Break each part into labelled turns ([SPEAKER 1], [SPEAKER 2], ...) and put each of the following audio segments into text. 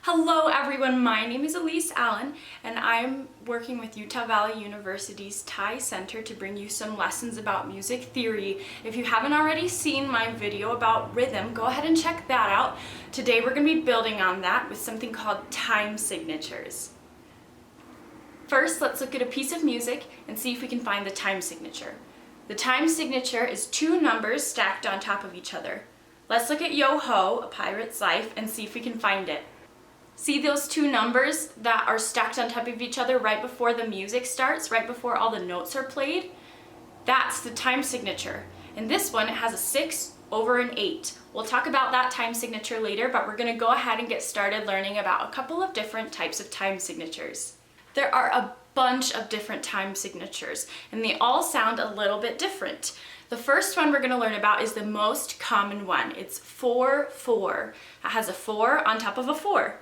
[SPEAKER 1] Hello everyone, my name is Elyse Allen and I'm working with Utah Valley University's Thai Center to bring you some lessons about music theory. If you haven't already seen my video about rhythm, go ahead and check that out. Today we're going to be building on that with something called time signatures. First, let's look at a piece of music and see if we can find the time signature. The time signature is two numbers stacked on top of each other. Let's look at Yo Ho, A Pirate's Life, and see if we can find it. See those two numbers that are stacked on top of each other right before the music starts, right before all the notes are played? That's the time signature. And this one, it has a 6 over an 8. We'll talk about that time signature later, but we're going to go ahead and get started learning about a couple of different types of time signatures. There are a bunch of different time signatures, and they all sound a little bit different. The first one we're going to learn about is the most common one. It's 4-4. It has a 4 on top of a 4.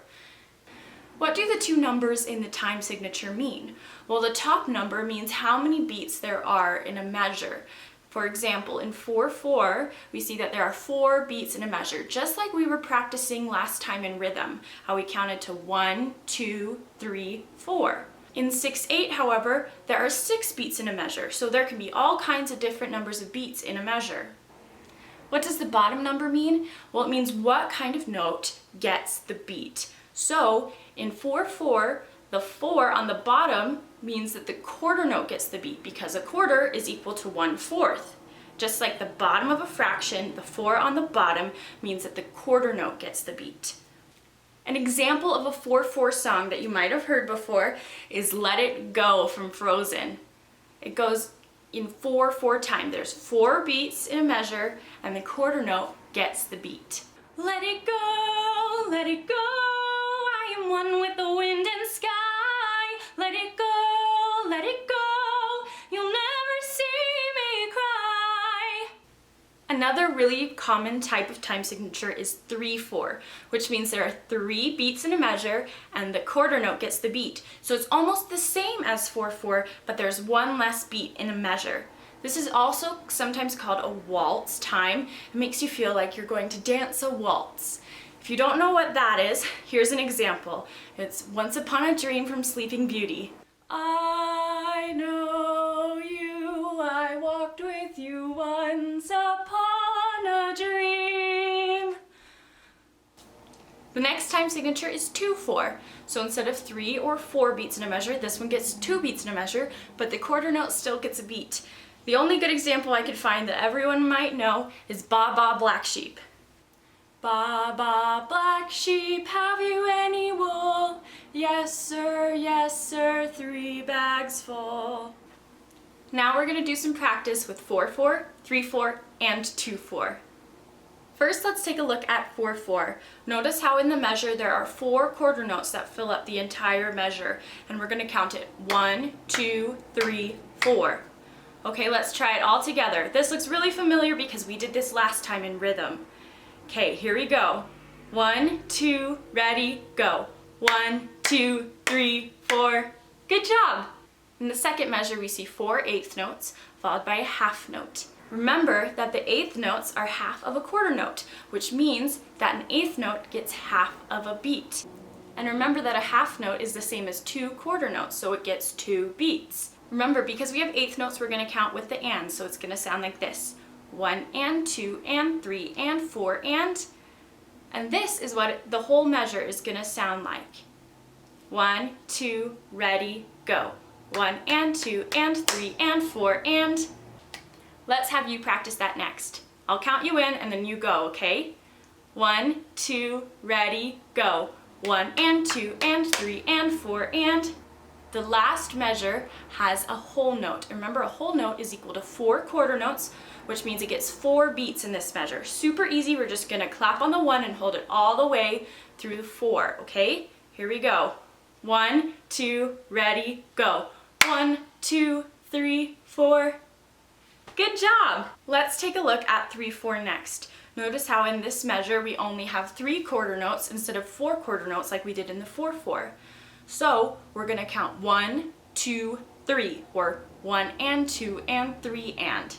[SPEAKER 1] What do the two numbers in the time signature mean? Well, the top number means how many beats there are in a measure. For example, in 4-4, we see that there are 4 beats in a measure, just like we were practicing last time in rhythm, how we counted to 1, 2, 3, 4. In 6-8, however, there are 6 beats in a measure, so there can be all kinds of different numbers of beats in a measure. What does the bottom number mean? Well, it means what kind of note gets the beat. So in 4-4, the 4 on the bottom means that the quarter note gets the beat because a quarter is equal to 1/4. Just like the bottom of a fraction, the 4 on the bottom means that the quarter note gets the beat. An example of a 4-4 song that you might have heard before is Let It Go from Frozen. It goes in 4-4 time. There's 4 beats in a measure and the quarter note gets the beat. Let it go, let it go. I am one with the wind and sky. Let it go, let it go. You'll never see me cry. Another really common type of time signature is 3-4, which means there are 3 beats in a measure and the quarter note gets the beat. So it's almost the same as 4-4, but there's one less beat in a measure. This is also sometimes called a waltz time. It makes you feel like you're going to dance a waltz. If you don't know what that is, here's an example. It's Once Upon a Dream from Sleeping Beauty. I know you, I walked with you once upon a dream. The next time signature is 2-4. So instead of 3 or 4 beats in a measure, this one gets 2 beats in a measure, but the quarter note still gets a beat. The only good example I could find that everyone might know is Ba Ba Black Sheep. Ba ba black sheep, have you any wool? Yes sir, 3 bags full. Now we're going to do some practice with 4-4, 3-4, and 2-4. First, let's take a look at 4-4. Notice how in the measure there are 4 quarter notes that fill up the entire measure, and we're going to count it 1, 2, 3, 4. Okay, let's try it all together. This looks really familiar because we did this last time in rhythm. Okay, here we go. 1, 2, ready, go. 1, 2, 3, 4. Good job! In the second measure, we see 4 eighth notes, followed by a half note. Remember that the eighth notes are half of a quarter note, which means that an eighth note gets half of a beat. And remember that a half note is the same as 2 quarter notes, so it gets 2 beats. Remember, because we have eighth notes, we're going to count with the and, so it's going to sound like this. 1 and 2 and 3 and 4 and this is what the whole measure is going to sound like. 1, 2, ready, go. 1 and 2 and 3 and 4 and... Let's have you practice that next. I'll count you in and then you go, okay? 1, 2, ready, go. 1 and 2 and 3 and 4 and... The last measure has a whole note. Remember, a whole note is equal to 4 quarter notes, which means it gets 4 beats in this measure. Super easy. We're just going to clap on the 1 and hold it all the way through the 4, okay? Here we go. 1, 2, ready, go. 1, 2, 3, 4. Good job! Let's take a look at 3-4 next. Notice how in this measure we only have 3 quarter notes instead of 4 quarter notes like we did in the 4-4. So we're going to count 1, 2, 3, or 1 and 2 and 3 and.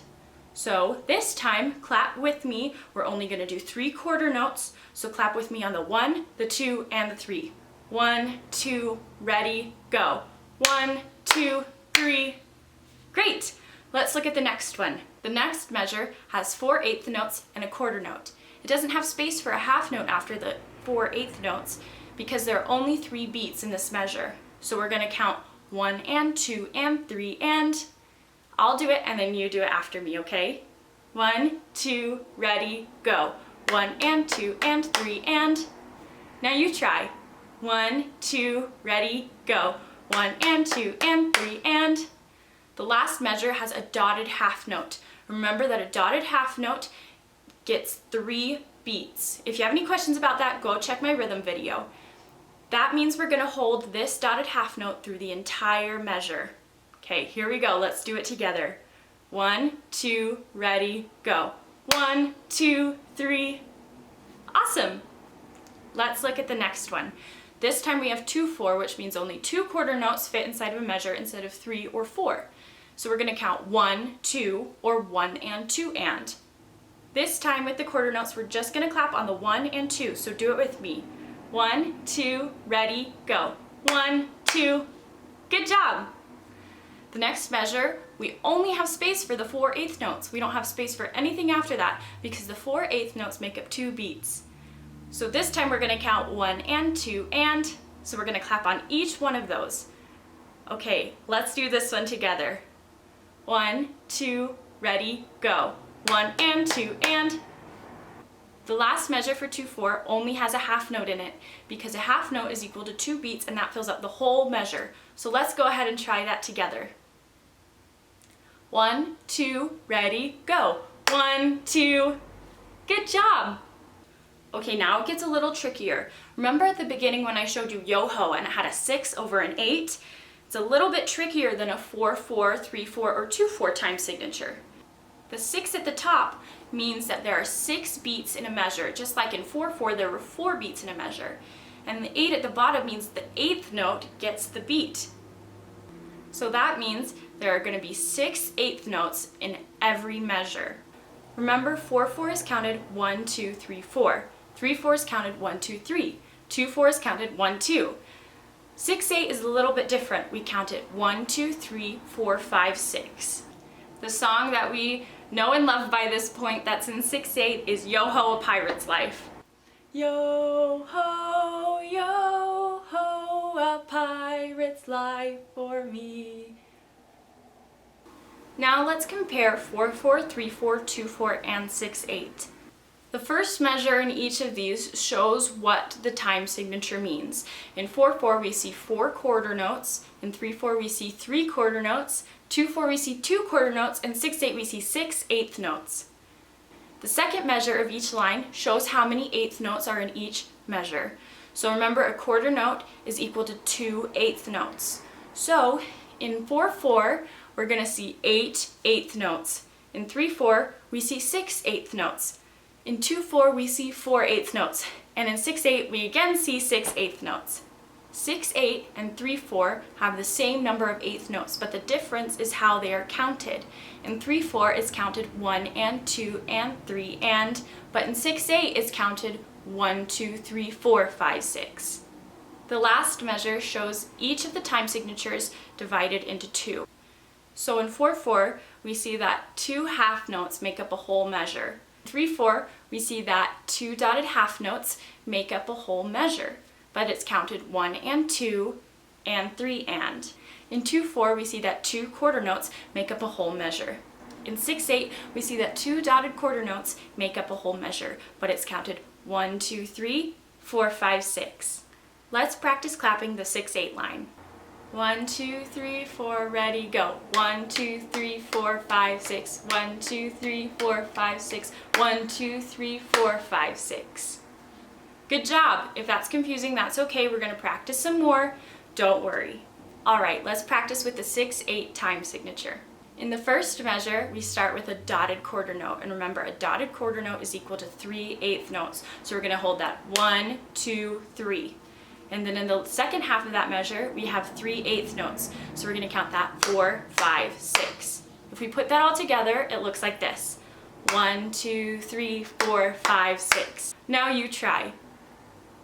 [SPEAKER 1] So this time, clap with me. We're only gonna do 3 quarter notes, so clap with me on the 1, the 2, and the 3. 1, 2, ready, go. 1, 2, 3. Great! Let's look at the next one. The next measure has 4/8 notes and a quarter note. It doesn't have space for a half note after the 4/8 notes because there are only 3 beats in this measure. So we're gonna count 1 and 2 and 3 and I'll do it and then you do it after me, okay? 1, 2, ready, go. 1 and 2 and 3 and now you try. 1, 2, ready, go. 1 and 2 and 3 and the last measure has a dotted half note. Remember that a dotted half note gets 3 beats. If you have any questions about that, go check my rhythm video. That means we're gonna hold this dotted half note through the entire measure. Okay, here we go. Let's do it together. 1, 2, ready, go. 1, 2, 3. Awesome. Let's look at the next one. This time we have 2/4, which means only 2 quarter notes fit inside of a measure instead of 3 or 4. So we're gonna count 1, 2, or 1 and 2 and. This time with the quarter notes, we're just gonna clap on the 1 and 2, so do it with me. 1, 2, ready, go. 1, 2, good job. The next measure, we only have space for the 4/8 notes. We don't have space for anything after that because the 4/8 notes make up 2 beats. So this time we're gonna count 1 and 2 and, so we're gonna clap on each one of those. Okay, let's do this one together. 1, 2, ready, go. 1 and 2 and. The last measure for 2/4 only has a half note in it because a half note is equal to 2 beats and that fills up the whole measure. So let's go ahead and try that together. 1, 2, ready, go. 1, 2, good job. Okay, now it gets a little trickier. Remember at the beginning when I showed you yo-ho and it had a 6 over an 8? It's a little bit trickier than a 4/4, 3/4, or 2/4 time signature. The 6 at the top means that there are 6 beats in a measure, just like in 4/4 there were 4 beats in a measure. And the 8 at the bottom means the 8th note gets the beat. So that means there are going to be 6 8th notes in every measure. Remember, 4/4 is counted 1, 2, 3, 4. 3/4 is counted 1, 2, 3. 2/4 is counted 1, 2. 6/8 is a little bit different. We count it 1, 2, 3, 4, 5, 6. The song that we know and love by this point that's in 6/8 is Yo-Ho, A Pirate's Life. Yo-ho, yo-ho, a pirate's life for me. Now let's compare 4/4, 3/4, 2/4, and 6/8. The first measure in each of these shows what the time signature means. In 4/4 we see 4 quarter notes, in 3/4 we see 3 quarter notes, 2/4 we see 2 quarter notes, and 6/8 we see 6 8th notes. The second measure of each line shows how many 8th notes are in each measure. So remember, a quarter note is equal to 2 8th notes. So in 4/4 we're going to see 8 8th notes. In 3/4 we see 6 8th notes. In 2/4 we see 4 8th notes, and in 6/8 we again see 6 8th notes. 6/8 and 3/4 have the same number of 8th notes, but the difference is how they are counted. In 3/4 it's counted 1 and 2 and 3 and, but in 6/8 it's counted 1, 2, 3, 4, 5, 6. The last measure shows each of the time signatures divided into 2. So in 4/4 we see that 2 half notes make up a whole measure. 3/4, we see that 2 dotted half notes make up a whole measure, but it's counted 1 and 2 and 3 and. In 2/4, we see that 2 quarter notes make up a whole measure. In 6/8, we see that 2 dotted quarter notes make up a whole measure, but it's counted 1, 2, 3, 4, 5, 6. Let's practice clapping the 6/8 line. 1, 2, 3, 4, ready, go. 1, 2, 3, 4, 5, 6. 1, 2, 3, 4, 5, 6. 1, 2, 3, 4, 5, 6. Good job. If that's confusing, that's okay. We're going to practice some more. Don't worry. All right, let's practice with the 6/8 time signature. In the first measure, we start with a dotted quarter note. And remember, a dotted quarter note is equal to 3 8th notes. So we're going to hold that 1, 2, 3. And then in the second half of that measure, we have 3 8th notes. So we're going to count that 4, 5, 6. If we put that all together, it looks like this. 1, 2, 3, 4, 5, 6. Now you try.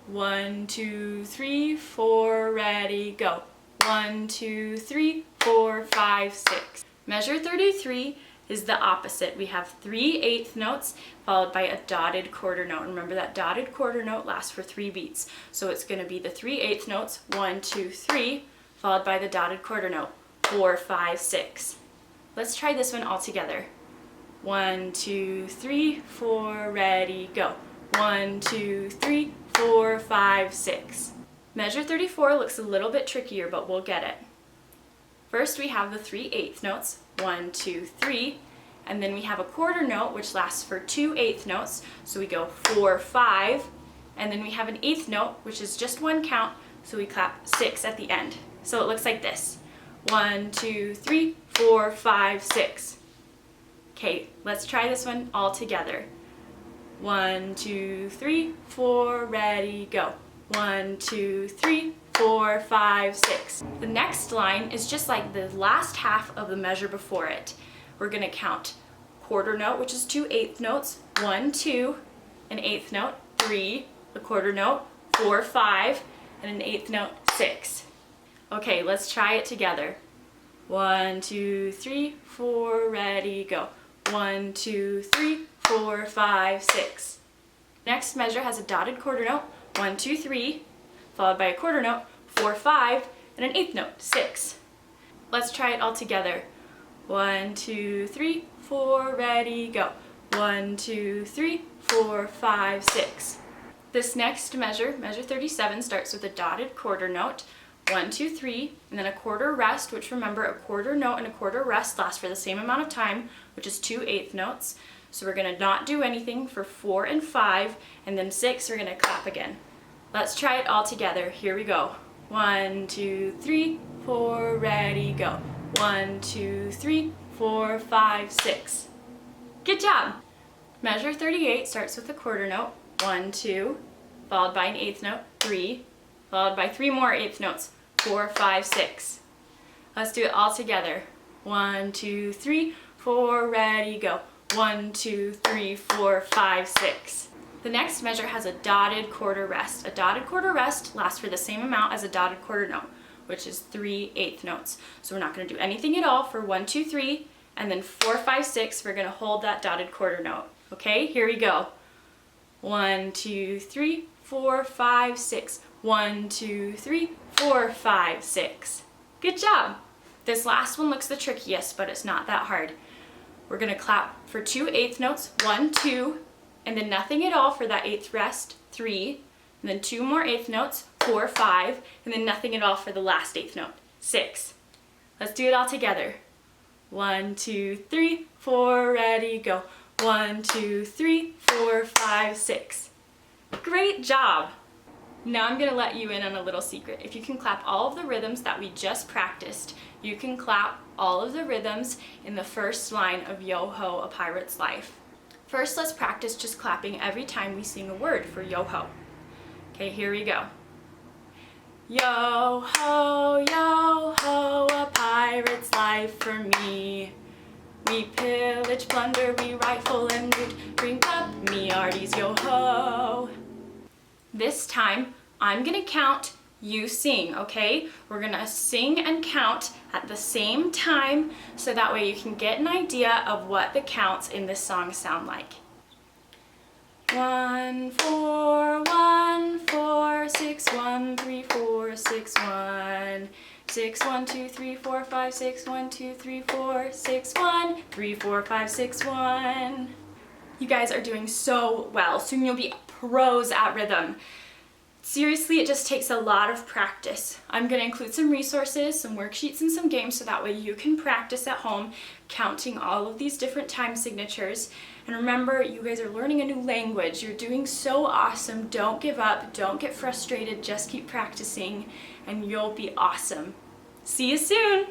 [SPEAKER 1] 1, 2, 3, 4, ready, go. 1, 2, 3, 4, 5, 6. Measure 33 is the opposite. We have 3/8 notes followed by a dotted quarter note. Remember that dotted quarter note lasts for 3 beats. So it's going to be the 3/8 notes, 1, 2, 3, followed by the dotted quarter note, 4, 5, 6. Let's try this one all together. 1, 2, 3, 4, ready, go. 1, 2, 3, 4, 5, 6. Measure 34 looks a little bit trickier, but we'll get it. First we have the 3/8 notes, 1, 2, 3, and then we have a quarter note which lasts for 2/8 notes, so we go 4, 5, and then we have an 1/8 note which is just one count, so we clap 6 at the end. So it looks like this. 1, 2, 3, 4, 5, 6. Okay, let's try this one all together. 1, 2, 3, 4, ready, go. 1, 2, 3, 4, 5, 6. The next line is just like the last half of the measure before it. We're going to count quarter note, which is 2/8 notes, 1, 2, an 1/8 note, 3, a quarter note, 4, 5, and an 1/8 note, 6. Okay, let's try it together. 1, 2, 3, 4, ready, go. 1, 2, 3, 4, 5, 6. Next measure has a dotted quarter note, 1, 2, 3, followed by a quarter note, 4, 5, and an 1/8 note, 6. Let's try it all together. 1, 2, 3, 4, ready, go. 1, 2, 3, 4, 5, 6. This next measure, measure 37, starts with a dotted quarter note, 1, 2, 3, and then a quarter rest, which remember a quarter note and a quarter rest last for the same amount of time, which is 2/8 notes. So we're going to not do anything for 4 and 5, and then 6 we're going to clap again. Let's try it all together. Here we go. 1, 2, 3, 4, ready, go. 1, 2, 3, 4, 5, 6. Good job! Measure 38 starts with a quarter note, 1, 2, followed by an 1/8 note, 3, followed by 3 more 1/8 notes, 4, 5, 6. Let's do it all together. 1, 2, 3, 4, ready, go. 1, 2, 3, 4, 5, 6. The next measure has a dotted quarter rest. A dotted quarter rest lasts for the same amount as a dotted quarter note, which is 3/8 notes. So we're not going to do anything at all for 1, 2, 3, and then 4, 5, 6, we're going to hold that dotted quarter note. Okay, here we go. 1, 2, 3, 4, 5, 6. 1, 2, 3, 4, 5, 6. Good job! This last one looks the trickiest, but it's not that hard. We're going to clap for 2/8 notes, 1, 2, and then nothing at all for that 1/8 rest, 3, and then 2 more 1/8 notes, 4, 5, and then nothing at all for the last 1/8 note, 6. Let's do it all together. 1, 2, 3, 4, ready, go. 1, 2, 3, 4, 5, 6. Great job! Now I'm going to let you in on a little secret. If you can clap all of the rhythms that we just practiced, you can clap all of the rhythms in the first line of Yo-Ho, A Pirate's Life. First, let's practice just clapping every time we sing a word for Yo-Ho. Okay, here we go. Yo-ho, yo-ho, a pirate's life for me. We pillage, plunder, we rifle and loot, bring up me hearties, yo-ho. This time, I'm gonna count, you sing, okay? We're gonna sing and count at the same time, so that way you can get an idea of what the counts in this song sound like. 1, 4, 1, 4, 6, 1, 3, 4, 6, 1. 6, 1, 2, 3, 4, 5, 6, 1, 2, 3, 4, 6, 1, 3, 4, 5, 6, 1. You guys are doing so well. Soon you'll be pros at rhythm. Seriously, it just takes a lot of practice. I'm going to include some resources, some worksheets, and some games so that way you can practice at home counting all of these different time signatures. And remember, you guys are learning a new language. You're doing so awesome. Don't give up. Don't get frustrated. Just keep practicing and you'll be awesome. See you soon!